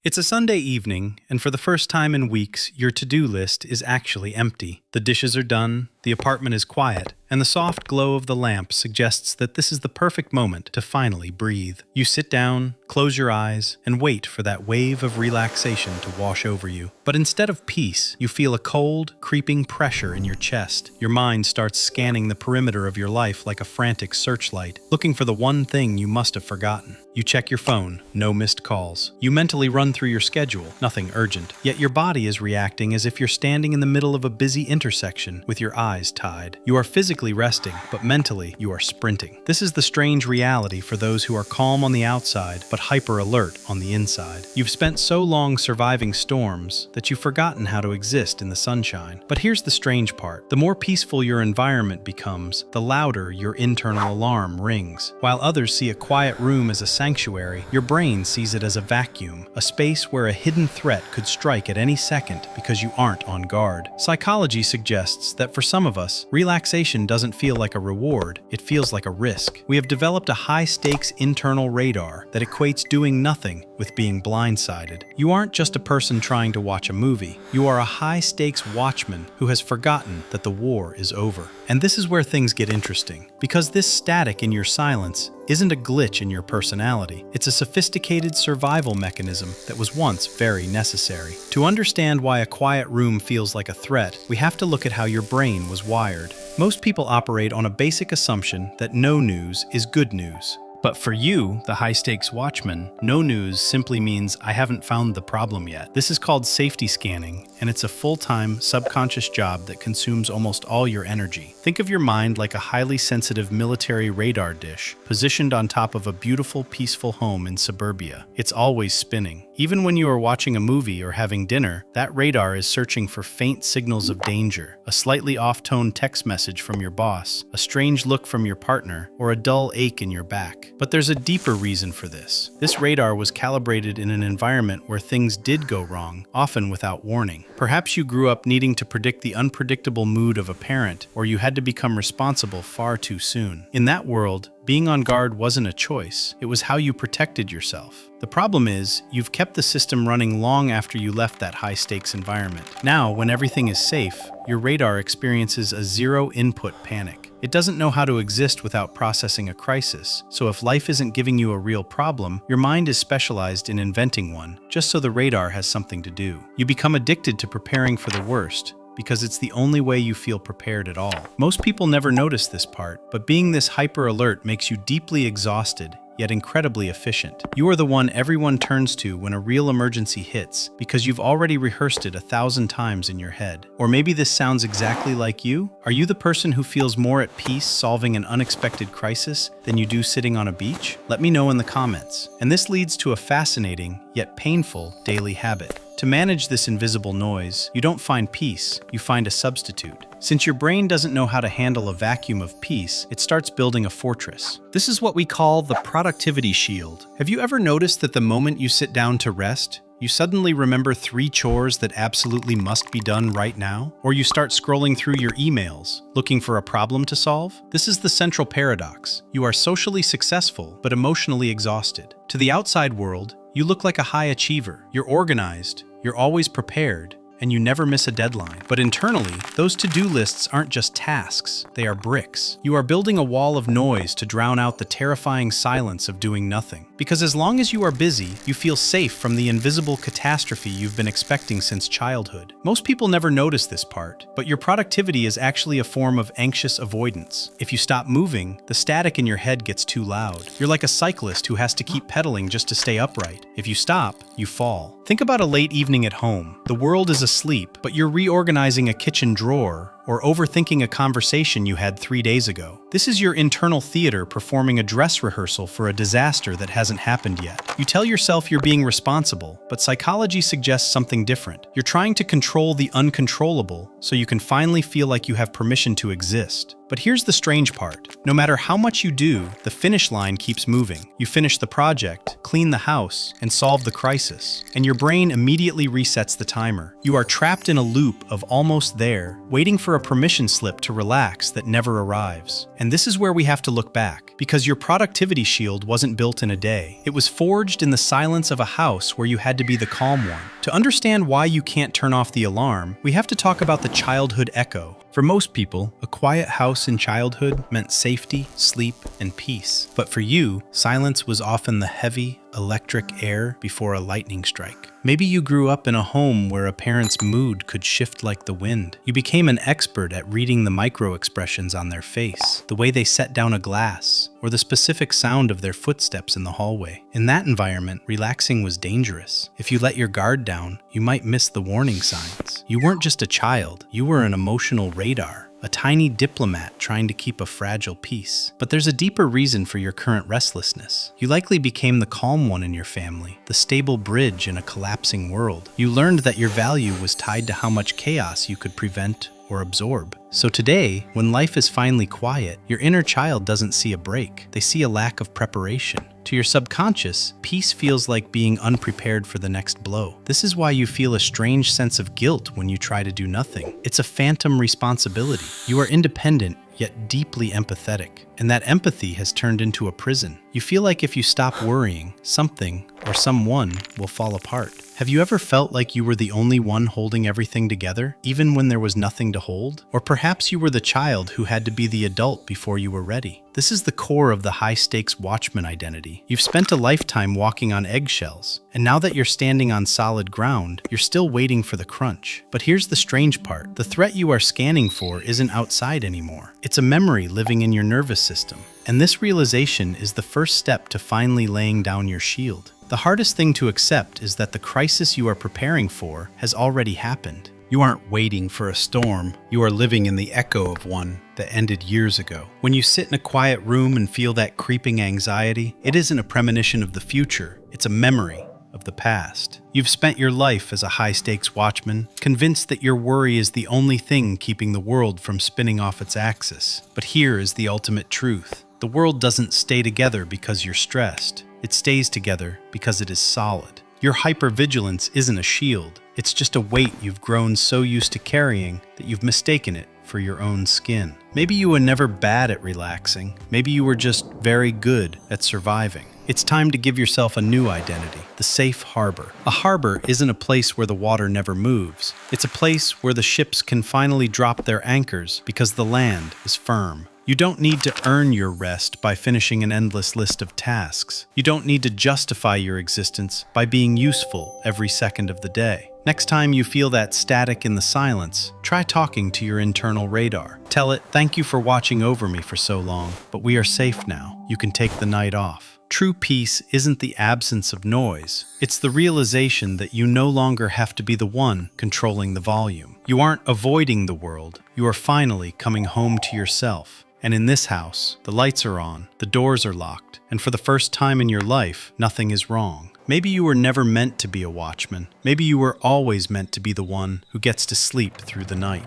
It's a Sunday evening, and for the first time in weeks, your to-do list is actually empty. The dishes are done, the apartment is quiet, and the soft glow of the lamp suggests that this is the perfect moment to finally breathe. You sit down, close your eyes, and wait for that wave of relaxation to wash over you. But instead of peace, you feel a cold, creeping pressure in your chest. Your mind starts scanning the perimeter of your life like a frantic searchlight, looking for the one thing you must have forgotten. You check your phone, no missed calls. You mentally run through your schedule, nothing urgent. Yet your body is reacting as if you're standing in the middle of a busy intersection with your eyes tied. You are physically resting, but mentally you are sprinting. This is the strange reality for those who are calm on the outside, but hyper alert on the inside. You've spent so long surviving storms that you've forgotten how to exist in the sunshine. But here's the strange part. The more peaceful your environment becomes, the louder your internal alarm rings. While others see a quiet room as a sanctuary, your brain sees it as a vacuum, a space where a hidden threat could strike at any second because you aren't on guard. Psychology suggests that for some of us, relaxation doesn't feel like a reward, it feels like a risk. We have developed a high-stakes internal radar that equates doing nothing with being blindsided. You aren't just a person trying to watch a movie. You are a high-stakes watchman who has forgotten that the war is over. And this is where things get interesting, because this static in your silence isn't a glitch in your personality. It's a sophisticated survival mechanism that was once very necessary. To understand why a quiet room feels like a threat, we have to look at how your brain was wired. Most people operate on a basic assumption that no news is good news. But for you, the high-stakes watchman, no news simply means I haven't found the problem yet. This is called safety scanning, and it's a full-time, subconscious job that consumes almost all your energy. Think of your mind like a highly sensitive military radar dish, positioned on top of a beautiful, peaceful home in suburbia. It's always spinning. Even when you are watching a movie or having dinner, that radar is searching for faint signals of danger, a slightly off-tone text message from your boss, a strange look from your partner, or a dull ache in your back. But there's a deeper reason for this. This radar was calibrated in an environment where things did go wrong, often without warning. Perhaps you grew up needing to predict the unpredictable mood of a parent, or you had to become responsible far too soon. In that world, being on guard wasn't a choice, it was how you protected yourself. The problem is, you've kept the system running long after you left that high-stakes environment. Now, when everything is safe, your radar experiences a zero-input panic. It doesn't know how to exist without processing a crisis, so if life isn't giving you a real problem, your mind is specialized in inventing one, just so the radar has something to do. You become addicted to preparing for the worst, because it's the only way you feel prepared at all. Most people never notice this part, but being this hyper-alert makes you deeply exhausted, yet incredibly efficient. You are the one everyone turns to when a real emergency hits, because you've already rehearsed it 1,000 times in your head. Or maybe this sounds exactly like you? Are you the person who feels more at peace solving an unexpected crisis than you do sitting on a beach? Let me know in the comments. And this leads to a fascinating, yet painful, daily habit. To manage this invisible noise, you don't find peace, you find a substitute. Since your brain doesn't know how to handle a vacuum of peace, it starts building a fortress. This is what we call the productivity shield. Have you ever noticed that the moment you sit down to rest, you suddenly remember 3 chores that absolutely must be done right now? Or you start scrolling through your emails, looking for a problem to solve? This is the central paradox. You are socially successful, but emotionally exhausted. To the outside world, you look like a high achiever. You're organized, you're always prepared, and you never miss a deadline. But internally, those to-do lists aren't just tasks, they are bricks. You are building a wall of noise to drown out the terrifying silence of doing nothing. Because as long as you are busy, you feel safe from the invisible catastrophe you've been expecting since childhood. Most people never notice this part, but your productivity is actually a form of anxious avoidance. If you stop moving, the static in your head gets too loud. You're like a cyclist who has to keep pedaling just to stay upright. If you stop, you fall. Think about a late evening at home. The world is asleep, but you're reorganizing a kitchen drawer or overthinking a conversation you had 3 days ago. This is your internal theater performing a dress rehearsal for a disaster that hasn't happened yet. You tell yourself you're being responsible, but psychology suggests something different. You're trying to control the uncontrollable so you can finally feel like you have permission to exist. But here's the strange part. No matter how much you do, the finish line keeps moving. You finish the project, clean the house, and solve the crisis, and your brain immediately resets the timer. You are trapped in a loop of almost there, waiting for a permission slip to relax that never arrives. And this is where we have to look back, because your productivity shield wasn't built in a day. It was forged in the silence of a house where you had to be the calm one. To understand why you can't turn off the alarm, we have to talk about the childhood echo. For most people, a quiet house in childhood meant safety, sleep, and peace. But for you, silence was often the heavy, electric air before a lightning strike. Maybe you grew up in a home where a parent's mood could shift like the wind. You became an expert at reading the micro-expressions on their face, the way they set down a glass, or the specific sound of their footsteps in the hallway. In that environment, relaxing was dangerous. If you let your guard down, you might miss the warning signs. You weren't just a child, you were an emotional radar. A tiny diplomat trying to keep a fragile peace. But there's a deeper reason for your current restlessness. You likely became the calm one in your family, the stable bridge in a collapsing world. You learned that your value was tied to how much chaos you could prevent or absorb. So today, when life is finally quiet, your inner child doesn't see a break. They see a lack of preparation. To your subconscious, peace feels like being unprepared for the next blow. This is why you feel a strange sense of guilt when you try to do nothing. It's a phantom responsibility. You are independent, yet deeply empathetic. And that empathy has turned into a prison. You feel like if you stop worrying, something or someone will fall apart. Have you ever felt like you were the only one holding everything together, even when there was nothing to hold? Or perhaps you were the child who had to be the adult before you were ready. This is the core of the high-stakes Watchman identity. You've spent a lifetime walking on eggshells, and now that you're standing on solid ground, you're still waiting for the crunch. But here's the strange part. The threat you are scanning for isn't outside anymore. It's a memory living in your nervous system. And this realization is the first step to finally laying down your shield. The hardest thing to accept is that the crisis you are preparing for has already happened. You aren't waiting for a storm, you are living in the echo of one that ended years ago. When you sit in a quiet room and feel that creeping anxiety, it isn't a premonition of the future, it's a memory of the past. You've spent your life as a high-stakes watchman, convinced that your worry is the only thing keeping the world from spinning off its axis. But here is the ultimate truth. The world doesn't stay together because you're stressed. It stays together because it is solid. Your hypervigilance isn't a shield. It's just a weight you've grown so used to carrying that you've mistaken it for your own skin. Maybe you were never bad at relaxing. Maybe you were just very good at surviving. It's time to give yourself a new identity, the safe harbor. A harbor isn't a place where the water never moves. It's a place where the ships can finally drop their anchors because the land is firm. You don't need to earn your rest by finishing an endless list of tasks. You don't need to justify your existence by being useful every second of the day. Next time you feel that static in the silence, try talking to your internal radar. Tell it, "Thank you for watching over me for so long, but we are safe now. You can take the night off." True peace isn't the absence of noise. It's the realization that you no longer have to be the one controlling the volume. You aren't avoiding the world. You are finally coming home to yourself. And in this house, the lights are on, the doors are locked, and for the first time in your life, nothing is wrong. Maybe you were never meant to be a watchman. Maybe you were always meant to be the one who gets to sleep through the night.